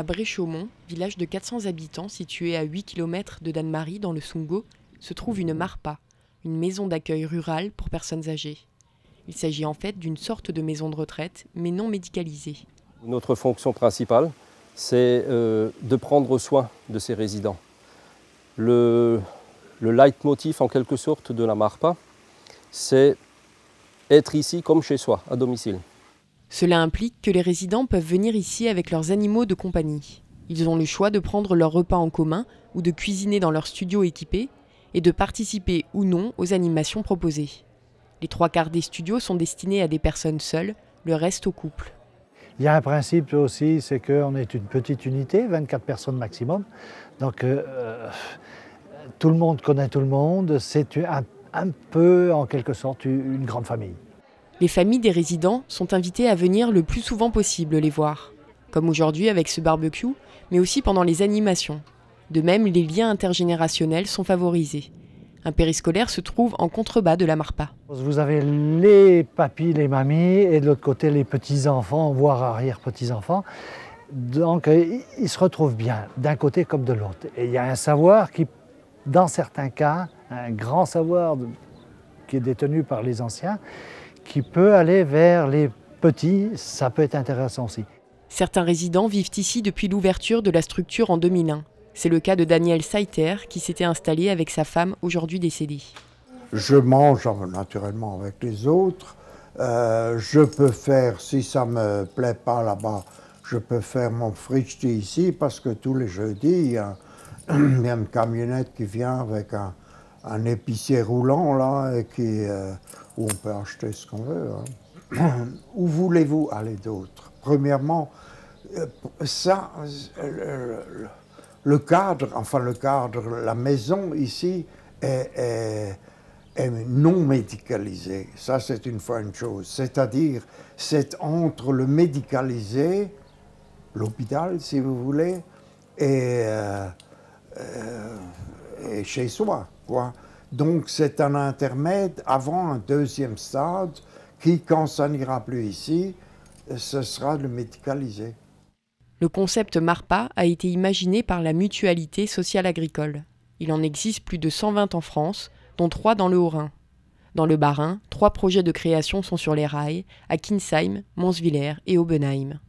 À Bréchaumont, village de 400 habitants situé à 8 km de Dannemarie dans le Sundgau, se trouve une MARPA, une maison d'accueil rurale pour personnes âgées. Il s'agit en fait d'une sorte de maison de retraite, mais non médicalisée. Notre fonction principale, c'est de prendre soin de ces résidents. Le leitmotiv en quelque sorte de la MARPA, c'est être ici comme chez soi, à domicile. Cela implique que les résidents peuvent venir ici avec leurs animaux de compagnie. Ils ont le choix de prendre leur repas en commun ou de cuisiner dans leur studio équipé et de participer ou non aux animations proposées. Les 3/4 des studios sont destinés à des personnes seules, le reste aux couples. Il y a un principe aussi, c'est qu'on est une petite unité, 24 personnes maximum. Donc tout le monde connaît tout le monde, c'est un peu en quelque sorte une grande famille. Les familles des résidents sont invitées à venir le plus souvent possible les voir, comme aujourd'hui avec ce barbecue, mais aussi pendant les animations. De même, les liens intergénérationnels sont favorisés. Un périscolaire se trouve en contrebas de la MARPA. Vous avez les papis, les mamies, et de l'autre côté les petits-enfants, voire arrière-petits-enfants. Donc ils se retrouvent bien, d'un côté comme de l'autre. Et il y a un savoir qui, dans certains cas, un grand savoir qui est détenu par les anciens, qui peut aller vers les petits, ça peut être intéressant aussi. Certains résidents vivent ici depuis l'ouverture de la structure en 2001. C'est le cas de Daniel Saiter qui s'était installé avec sa femme aujourd'hui décédée. Je mange naturellement avec les autres. Je peux faire, si ça ne me plaît pas là-bas, je peux faire mon frichti ici parce que tous les jeudis, il y a une camionnette qui vient avec un épicier roulant là, et où on peut acheter ce qu'on veut. Hein. Où voulez-vous aller d'autre? Premièrement, ça, le cadre, la maison ici est non médicalisée. Ça, c'est une chose. C'est-à-dire, c'est entre le médicalisé, l'hôpital, si vous voulez, et chez soi, quoi. Donc, c'est un intermède avant un deuxième stade qui, quand ça n'ira plus ici, ce sera le médicalisé. Le concept MARPA a été imaginé par la Mutualité sociale agricole. Il en existe plus de 120 en France, dont 3 dans le Haut-Rhin. Dans le Bas-Rhin, 3 projets de création sont sur les rails, à Kinsheim, Monswiller et Aubenheim.